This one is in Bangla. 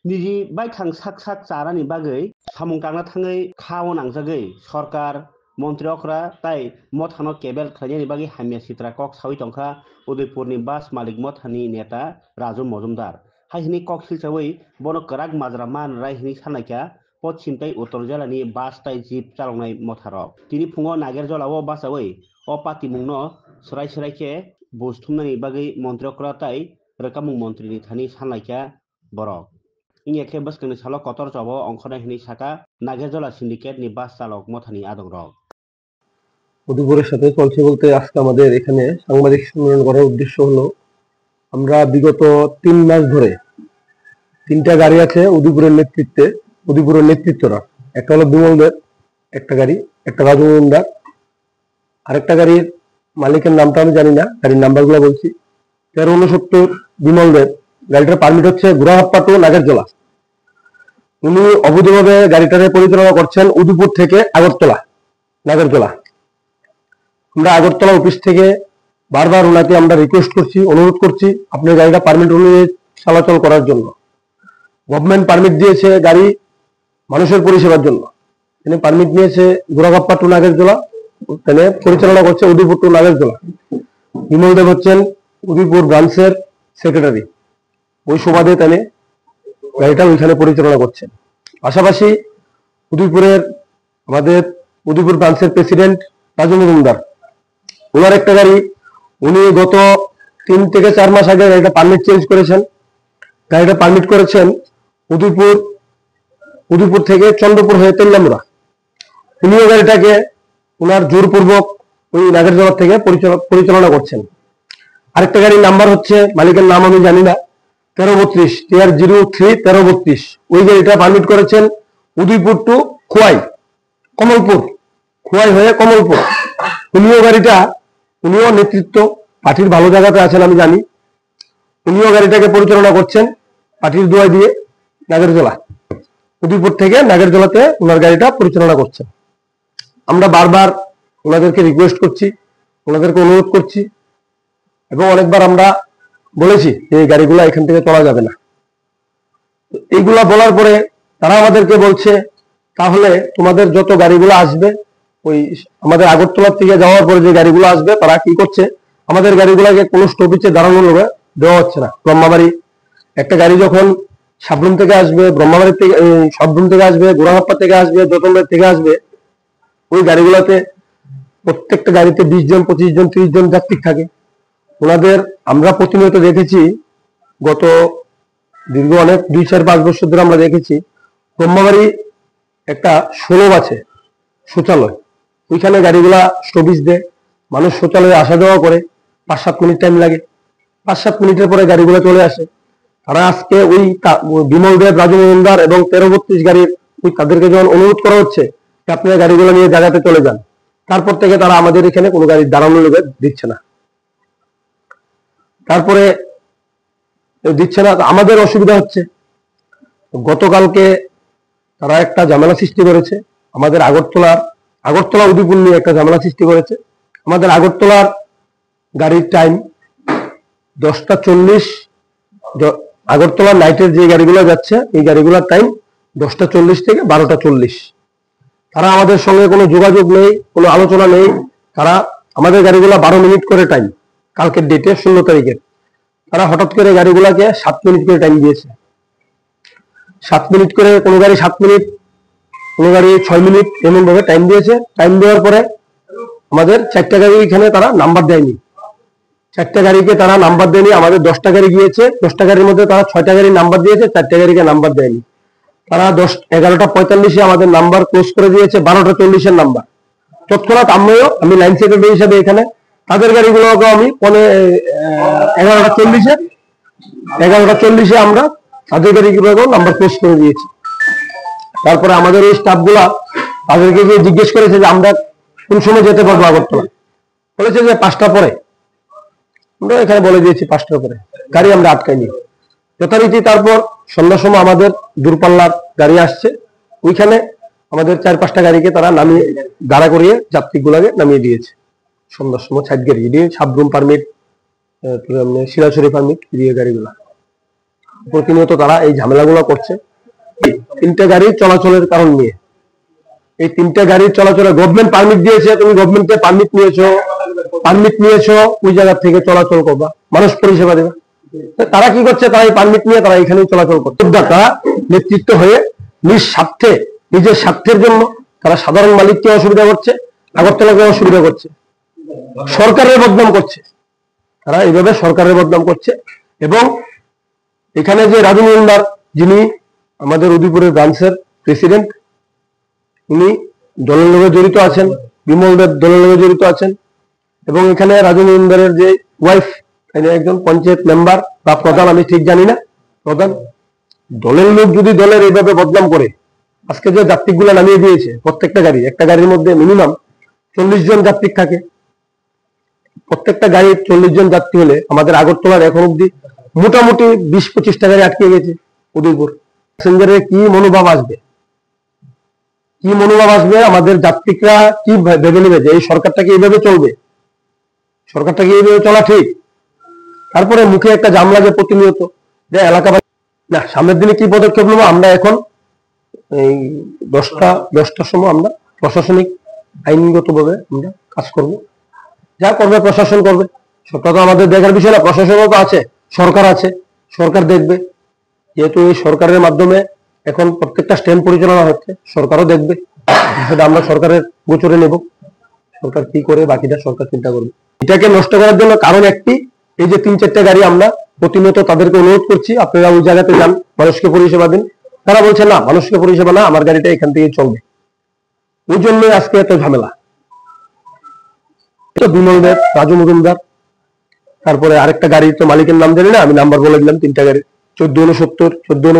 निजि बायखां साक साक चारानि बागै सामुं थांना थाङै खाव नांजागै सरकार मन्त्रि अख्रा ताई मथानो केबेल खायनि बागै हामिया सित्रा कक सावि टंखा उदयपुरनि बास मालिक मथानि नेता राजु मजुमदार हाइनि कक सिलसावै बनो कराक माजरा मान रायहिनि सानायका पश्चिम ताई उत्तर जिल्लानि बास ताई जीप चालौनाय मथारक तिनि फुङाव नागेर जलावो बासावै अ पाति मुंनो सराय सरायके बुस्थुमनानि बागै मन्त्रि अख्रा ताई रोकामुं मन्त्रिनि थानि सानलायका बरक इंगे बसकनि सालो कतर जब अंखनाय हिनी साका नागेरजला सिंडिकेट नि बास चालक मथानि आदं रक উদয়পুরের সাথে চলছে বলতে আজকে আমাদের এখানে সাংবাদিক সম্মেলন করার উদ্দেশ্য হলো আমরা বিগত 3 মাস ধরে 3টা গাড়ি আছে উদয়পুরের নেতৃত্বরা একটা হলো বিমলদের একটা গাড়ি একটা রাজু মজুমদার আরেকটা গাড়ির মালিকের নামটা আমি জানি না গাড়ির নাম্বারগুলো বলছি 1369 বিমলদের গাড়িটার পারমিট হচ্ছে গুড়াহাপ্পা টু নাগেরজলা উনি অবৈধভাবে গাড়িটারে পরিচালনা করছেন উদয়পুর থেকে আগরতলা নাগেরজলা আমরা আগরতলা অফিস থেকে বারবার ওনাকে আমরা রিকোয়েস্ট করছি অনুরোধ করছি আপনার গাড়িটা পারমিট অনুযায়ী চলাচল করার জন্য গভর্নমেন্ট পারমিট দিয়েছে গাড়ি মানুষের পরিষেবার জন্য তিনি পারমিট নিয়েছে গোরাগাপ্পা টু নাগেরজলা তিনি পরিচালনা করছে উদয়পুর টু নাগেরজলা বিমল দেব হচ্ছেন উদয়পুর ব্রাঞ্চের সেক্রেটারি ওই সুবাদে তিনি গাড়িটা ওইখানে পরিচালনা করছেন পাশাপাশি উদয়পুরের আমাদের উদয়পুর ব্রাঞ্চের প্রেসিডেন্ট রাজু মজুমদার ওনার একটা গাড়ি উনি গত 3 থেকে 4 মাস আগে গাড়িটা পারমিট চেঞ্জ করেছেন গাড়িটা পারমিট করেছেন উদয়পুর থেকে চন্দ্রপুর হয়ে তেল্লামুড়া উনিও গাড়িটাকে ওনার জোরপূর্বক ওই নাগেরজলা থেকে পরিচালনা করছেন আরেকটা গাড়ির নাম্বার হচ্ছে মালিকের নাম আমি জানি না 1332 TR03 1332 ওই গাড়িটা পারমিট করেছেন উদয়পুর টু খোয়াই হয়ে কমলপুর উনিও নেতৃত্ব পার্টির ভালো জায়গাতে আছেন আমি জানি উনিও গাড়িটাকে পরিচালনা করছেন পার্টির দোয়া দিয়ে নাগেরজলা উদয়পুর থেকে নাগেরজলাতে ওনার গাড়িটা পরিচালনা করছেন আমরা বারবার ওনাদেরকে রিকোয়েস্ট করছি ওনাদেরকে অনুরোধ করছি এবং অনেকবার আমরা বলেছি যে এই গাড়িগুলো এখান থেকে চলা যাবে না এইগুলা বলার পরে তারা আমাদেরকে বলছে তাহলে তোমাদের যত গাড়িগুলো আসবে ওই আমাদের আগরতলা থেকে যাওয়ার পরে যে গাড়িগুলো আসবে তারা কি করছে আমাদের গাড়িগুলোকে কোনো স্টপেজে দাঁড়ানো দেওয়া হচ্ছে না ব্রহ্মাবাড়ি একটা গাড়ি যখন সাবরুম থেকে আসবে ব্রহ্মাবাড়ি থেকে সাবরুম থেকে আসবে গোড়াহাপ্পা থেকে আসবে যতনবাড়ি থেকে আসবে ওই গাড়িগুলোতে প্রত্যেকটা গাড়িতে 20 জন 25 জন 30 জন যাত্রী থাকে ওনাদের আমরা প্রতিনিয়ত দেখেছি গত দীর্ঘ অনেক 2-4-5 বছর ধরে আমরা দেখেছি ব্রহ্মাবাড়ি একটা 16 আছে শৌচালয় ওইখানে গাড়িগুলা স্টপেজ দেয় মানুষ শৌচালয়ে আসা যাওয়া করে 5-7 মিনিট টাইম লাগে 5-7 মিনিটের পরে গাড়িগুলো চলে আসে তারা আজকে ওই বিমল দেব রাজু মজুমদার এবং 1332 গাড়ির ওই তাদেরকে যখন অনুরোধ করা হচ্ছে যে আপনারা গাড়িগুলো নিয়ে জায়গাতে চলে যান তারপর থেকে তারা আমাদের এখানে কোনো গাড়ি দাঁড়ানো দিচ্ছে না তারপরে দিচ্ছে না আমাদের অসুবিধা হচ্ছে গতকালকে তারা একটা ঝামেলা সৃষ্টি করেছে আমাদের আগরতলা উদয়পুর নিয়ে একটা ঝামেলা সৃষ্টি করেছে আমাদের আগরতলার গাড়ির টাইম 10:40 আগরতলা নাইটের যে গাড়িগুলো যাচ্ছে এই গাড়িগুলোর টাইম 10:40 থেকে 12:40 তারা আমাদের সঙ্গে কোনো যোগাযোগ নেই কোনো আলোচনা নেই তারা আমাদের গাড়িগুলো 12 মিনিট করে টাইম কালকের ডেটে 16 তারিখের তারা হঠাৎ করে গাড়িগুলোকে 7 মিনিট করে টাইম দিয়েছে 7 মিনিট করে কোনো গাড়ি 7 মিনিট কোনো গাড়ি 6 মিনিট এমন ভাবে টাইম দিয়েছে টাইম দেওয়ার পরে আমাদের 4টা গাড়ি এখানে তারা নাম্বার দেয়নি 4টা গাড়িকে তারা নাম্বার দেয়নি আমাদের 10টা গাড়ি গিয়েছে 10টা গাড়ির মধ্যে তারা 6টা গাড়ি নাম্বার দিয়েছে 4টা গাড়িকে নাম্বার দেয়নি তারা 11:45 আমাদের নাম্বার ক্লোজ করে দিয়েছে 12:40 নাম্বার তৎক্ষণাৎ আমি লাইন সেক্রেটারি হিসেবে এখানে তাদের গাড়িগুলোকে আমি 11:40 আমরা তাদের গাড়িগুলোকেও নাম্বার ক্লোজ করে দিয়েছি তারপরে আমাদের এই স্টাফগুলা তাদেরকে গিয়ে জিজ্ঞেস করেছে যে আমরা কোন সময় যেতে পারবো আগরতলা বলেছে যে 5টা পরে আমরা এখানে বলে দিয়েছি 5টার পরে গাড়ি আমরা আটকাইনি যথারীতি তারপর সন্ধ্যার সময় আমাদের দূরপাল্লার গাড়ি আসছে ওইখানে আমাদের 4-5টা গাড়িকে তারা নামিয়ে দাঁড়া করিয়ে যাত্রীগুলোকে নামিয়ে দিয়েছে সন্ধ্যার সময় 60 গাড়ি দিয়ে সাবরুম পারমিট শিলাছড়ি পারমিট দিয়ে গাড়িগুলা প্রতিনিয়ত তারা এই ঝামেলাগুলো করছে। তিনটে গাড়ি চলাচলের কারণ নিয়ে, এই তিনটে গাড়ির চলাচলে গভর্নমেন্ট পারমিট দিয়েছে, তুমি গভর্নমেন্টে পারমিট নিয়েছো ওই জায়গা থেকে চলাচল করবা, মানুষ পরিষেবা দেবে। তারা কি করছে, তারা এই পারমিট নিয়ে তারা এখানেই চলাচল করছে। তারা নেতৃত্ব হয়ে নিঃস্বার্থে, নিজের স্বার্থের জন্য তারা সাধারণ মালিককে অসুবিধা করছে, আগরতলাকে অসুবিধা করছে, সরকারের বদনাম করছে। তারা এইভাবে সরকারের বদনাম করছে। এবং এখানে যে রাজু মজুমদার, যিনি আমাদের উদয়পুরের ব্রাঞ্চের প্রেসিডেন্ট, উনি দলের লোকে জড়িত আছেন, বিমল দেব দলের লোকে জড়িত আছেন। এবং এখানে রাজু মজুমদারের যে ওয়াইফ, একজন পঞ্চায়েত মেম্বার বা প্রধান, আমি ঠিক জানি না, প্রধান। দলের লোক যদি দলের এইভাবে বদনাম করে, আজকে যে যাত্রীগুলো নামিয়ে দিয়েছে, প্রত্যেকটা গাড়ি, একটা গাড়ির মধ্যে মিনিমাম 40 জন যাত্রী থাকে। প্রত্যেকটা গাড়ির 40 জন যাত্রী হলে আমাদের আগরতলার এখন অব্দি মোটামুটি 20-25টা গাড়ি আটকে গেছে উদয়পুর। প্যাসেঞ্জারের কি মনোভাব আসবে, আমাদের যাত্রীরা কি ভেবে নেবে যে এই সরকারটাকে এইভাবে চলবে, সরকারটাকে এইভাবে চলা ঠিক। তারপরে মুখে একটা জাম লাগে প্রতিনিয়ত যে এলাকাবাসী না, সামনের দিনে কি পদক্ষেপ নেবো আমরা এখন এই 10টার সময় আমরা প্রশাসনিক আইনগত ভাবে আমরা কাজ করব। যা করবে প্রশাসন করবে, সবটা তো আমাদের দেখার বিষয় না। প্রশাসনও তো আছে, সরকার আছে, সরকার দেখবে। যেহেতু এই সরকারের মাধ্যমে এখন প্রত্যেকটা স্ট্যান্ড পরিচালনা হচ্ছে, সরকারও দেখবে, সেটা আমরা সরকারের গোচরে নেব। সরকার কি করে বাকিটা সরকার চিন্তা করবে। এটাকে নষ্ট করার জন্য কারণ একটি, এই যে 3-4টা গাড়ি আমরা প্রতিনিয়ত তাদেরকে অনুরোধ করছি আপনারা ওই জায়গাতে যান, মানুষকে পরিষেবা দিন। তারা বলছে না, মানুষকে পরিষেবা না, আমার গাড়িটা এখান থেকে চলবে। ওই জন্যই আজকে এত ঝামেলা। বিমল দেব, রাজু মজুমদার, তারপরে আরেকটা গাড়ির তো মালিকের নাম জানি না, আমি নাম্বার বলে দিলাম, 3টা গাড়ি, 1469, 14